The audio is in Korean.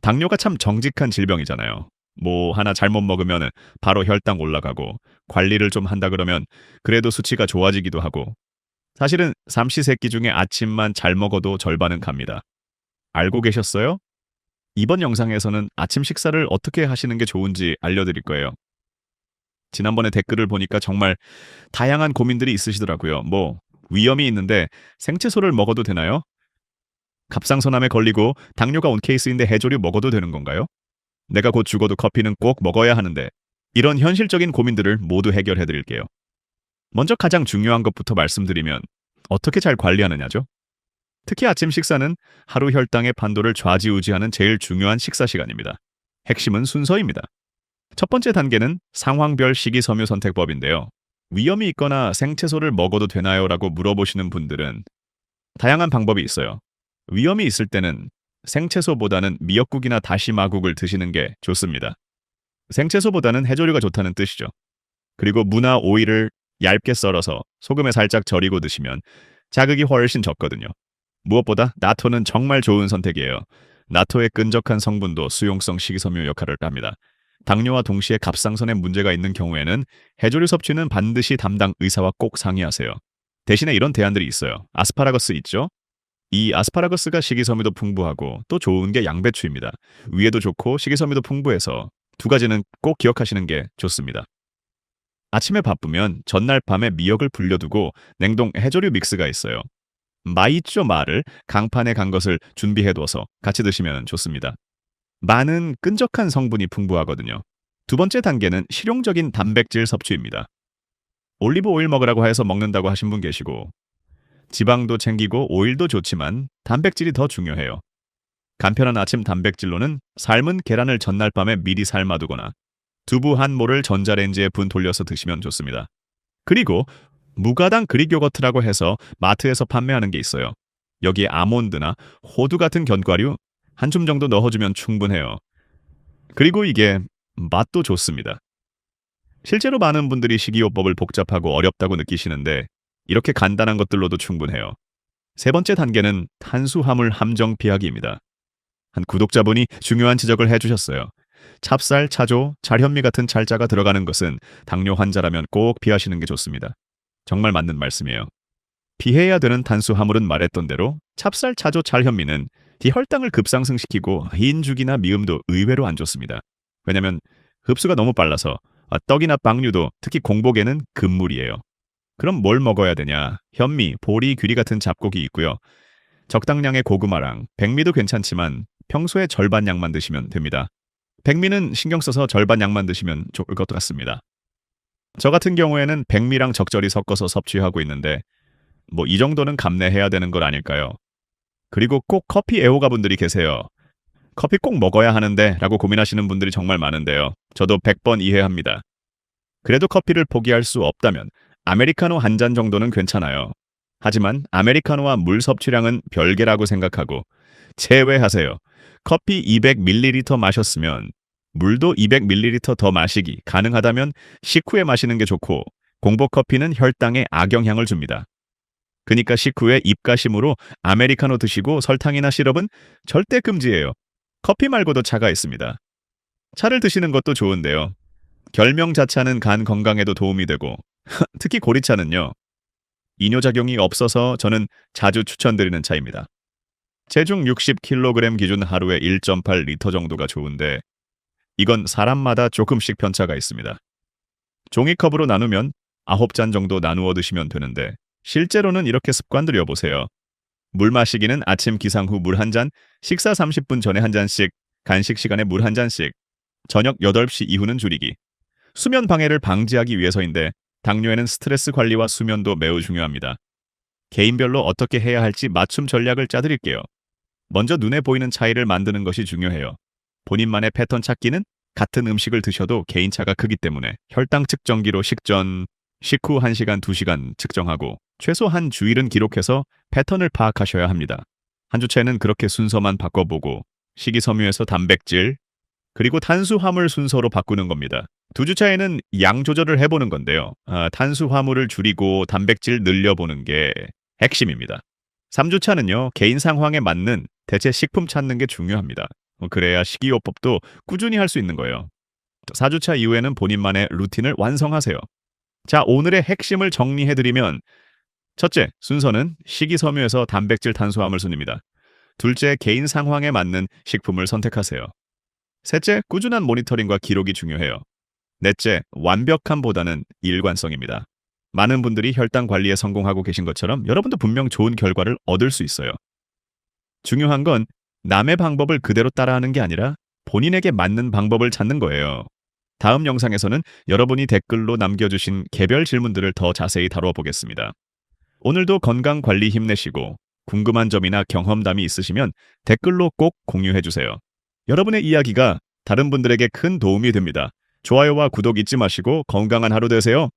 당뇨가 참 정직한 질병이잖아요. 뭐 하나 잘못 먹으면 바로 혈당 올라가고 관리를 좀 한다 그러면 그래도 수치가 좋아지기도 하고 사실은 삼시세끼 중에 아침만 잘 먹어도 절반은 갑니다. 알고 계셨어요? 이번 영상에서는 아침 식사를 어떻게 하시는 게 좋은지 알려드릴 거예요. 지난번에 댓글을 보니까 정말 다양한 고민들이 있으시더라고요. 뭐 위험이 있는데 생채소를 먹어도 되나요? 갑상선암에 걸리고 당뇨가 온 케이스인데 해조류 먹어도 되는 건가요? 내가 곧 죽어도 커피는 꼭 먹어야 하는데 이런 현실적인 고민들을 모두 해결해 드릴게요. 먼저 가장 중요한 것부터 말씀드리면 어떻게 잘 관리하느냐죠? 특히 아침 식사는 하루 혈당의 판도를 좌지우지하는 제일 중요한 식사 시간입니다. 핵심은 순서입니다. 첫 번째 단계는 상황별 식이섬유 선택법인데요. 위험이 있거나 생채소를 먹어도 되나요? 라고 물어보시는 분들은 다양한 방법이 있어요. 위험이 있을 때는 생채소보다는 미역국이나 다시마국을 드시는 게 좋습니다. 생채소보다는 해조류가 좋다는 뜻이죠. 그리고 무나 오이를 얇게 썰어서 소금에 살짝 절이고 드시면 자극이 훨씬 적거든요. 무엇보다 나토는 정말 좋은 선택이에요. 나토의 끈적한 성분도 수용성 식이섬유 역할을 합니다. 당뇨와 동시에 갑상선에 문제가 있는 경우에는 해조류 섭취는 반드시 담당 의사와 꼭 상의하세요. 대신에 이런 대안들이 있어요. 아스파라거스 있죠? 이 아스파라거스가 식이섬유도 풍부하고 또 좋은 게 양배추입니다. 위에도 좋고 식이섬유도 풍부해서 두 가지는 꼭 기억하시는 게 좋습니다. 아침에 바쁘면 전날 밤에 미역을 불려두고 냉동 해조류 믹스가 있어요. 마 있죠, 마를 강판에 간 것을 준비해둬서 같이 드시면 좋습니다. 마는 끈적한 성분이 풍부하거든요. 두 번째 단계는 실용적인 단백질 섭취입니다. 올리브 오일 먹으라고 해서 먹는다고 하신 분 계시고 지방도 챙기고 오일도 좋지만 단백질이 더 중요해요. 간편한 아침 단백질로는 삶은 계란을 전날 밤에 미리 삶아두거나 두부 한 모를 전자레인지에 분 돌려서 드시면 좋습니다. 그리고 무가당 그릭 요거트라고 해서 마트에서 판매하는 게 있어요. 여기에 아몬드나 호두 같은 견과류 한 줌 정도 넣어주면 충분해요. 그리고 이게 맛도 좋습니다. 실제로 많은 분들이 식이요법을 복잡하고 어렵다고 느끼시는데 이렇게 간단한 것들로도 충분해요. 세 번째 단계는 탄수화물 함정 피하기입니다. 한 구독자분이 중요한 지적을 해주셨어요. 찹쌀, 차조, 잘현미 같은 찰자가 들어가는 것은 당뇨 환자라면 꼭 피하시는 게 좋습니다. 정말 맞는 말씀이에요. 피해야 되는 탄수화물은 말했던 대로 찹쌀, 차조, 잘현미는 혈당을 급상승시키고 흰죽이나 미음도 의외로 안 좋습니다. 왜냐면 흡수가 너무 빨라서 떡이나 빵류도 특히 공복에는 금물이에요. 그럼 뭘 먹어야 되냐? 현미, 보리, 귀리 같은 잡곡이 있고요. 적당량의 고구마랑 백미도 괜찮지만 평소에 절반 양만 드시면 됩니다. 백미는 신경 써서 절반 양만 드시면 좋을 것 같습니다. 저 같은 경우에는 백미랑 적절히 섞어서 섭취하고 있는데 뭐 이 정도는 감내해야 되는 것 아닐까요? 그리고 꼭 커피 애호가 분들이 계세요. 커피 꼭 먹어야 하는데 라고 고민하시는 분들이 정말 많은데요. 저도 100번 이해합니다. 그래도 커피를 포기할 수 없다면 아메리카노 한 잔 정도는 괜찮아요. 하지만 아메리카노와 물 섭취량은 별개라고 생각하고 제외하세요. 커피 200ml 마셨으면 물도 200ml 더 마시기 가능하다면 식후에 마시는 게 좋고 공복 커피는 혈당에 악영향을 줍니다. 그러니까 식후에 입가심으로 아메리카노 드시고 설탕이나 시럽은 절대 금지예요. 커피 말고도 차가 있습니다. 차를 드시는 것도 좋은데요. 결명자차는 간 건강에도 도움이 되고 특히 고리차는요. 이뇨작용이 없어서 저는 자주 추천드리는 차입니다. 체중 60kg 기준 하루에 1.8리터 정도가 좋은데 이건 사람마다 조금씩 편차가 있습니다. 종이컵으로 나누면 9잔 정도 나누어 드시면 되는데 실제로는 이렇게 습관 들여보세요. 물 마시기는 아침 기상 후 물 한 잔, 식사 30분 전에 한 잔씩, 간식 시간에 물 한 잔씩, 저녁 8시 이후는 줄이기. 수면 방해를 방지하기 위해서인데 당뇨에는 스트레스 관리와 수면도 매우 중요합니다. 개인별로 어떻게 해야 할지 맞춤 전략을 짜드릴게요. 먼저 눈에 보이는 차이를 만드는 것이 중요해요. 본인만의 패턴 찾기는 같은 음식을 드셔도 개인차가 크기 때문에 혈당 측정기로 식전, 식후 1시간, 2시간 측정하고 최소 한 주일은 기록해서 패턴을 파악하셔야 합니다. 한 주차에는 그렇게 순서만 바꿔보고 식이섬유에서 단백질, 그리고 탄수화물 순서로 바꾸는 겁니다. 두 주차에는 양 조절을 해보는 건데요. 탄수화물을 줄이고 단백질 늘려보는 게 핵심입니다. 3주차는요. 개인 상황에 맞는 대체 식품 찾는 게 중요합니다. 그래야 식이요법도 꾸준히 할 수 있는 거예요. 또 4주차 이후에는 본인만의 루틴을 완성하세요. 자, 오늘의 핵심을 정리해드리면 첫째, 순서는 식이섬유에서 단백질 탄수화물 순입니다. 둘째, 개인 상황에 맞는 식품을 선택하세요. 셋째, 꾸준한 모니터링과 기록이 중요해요. 넷째, 완벽함보다는 일관성입니다. 많은 분들이 혈당 관리에 성공하고 계신 것처럼 여러분도 분명 좋은 결과를 얻을 수 있어요. 중요한 건 남의 방법을 그대로 따라하는 게 아니라 본인에게 맞는 방법을 찾는 거예요. 다음 영상에서는 여러분이 댓글로 남겨주신 개별 질문들을 더 자세히 다뤄 보겠습니다. 오늘도 건강 관리 힘내시고 궁금한 점이나 경험담이 있으시면 댓글로 꼭 공유해 주세요. 여러분의 이야기가 다른 분들에게 큰 도움이 됩니다. 좋아요와 구독 잊지 마시고 건강한 하루 되세요.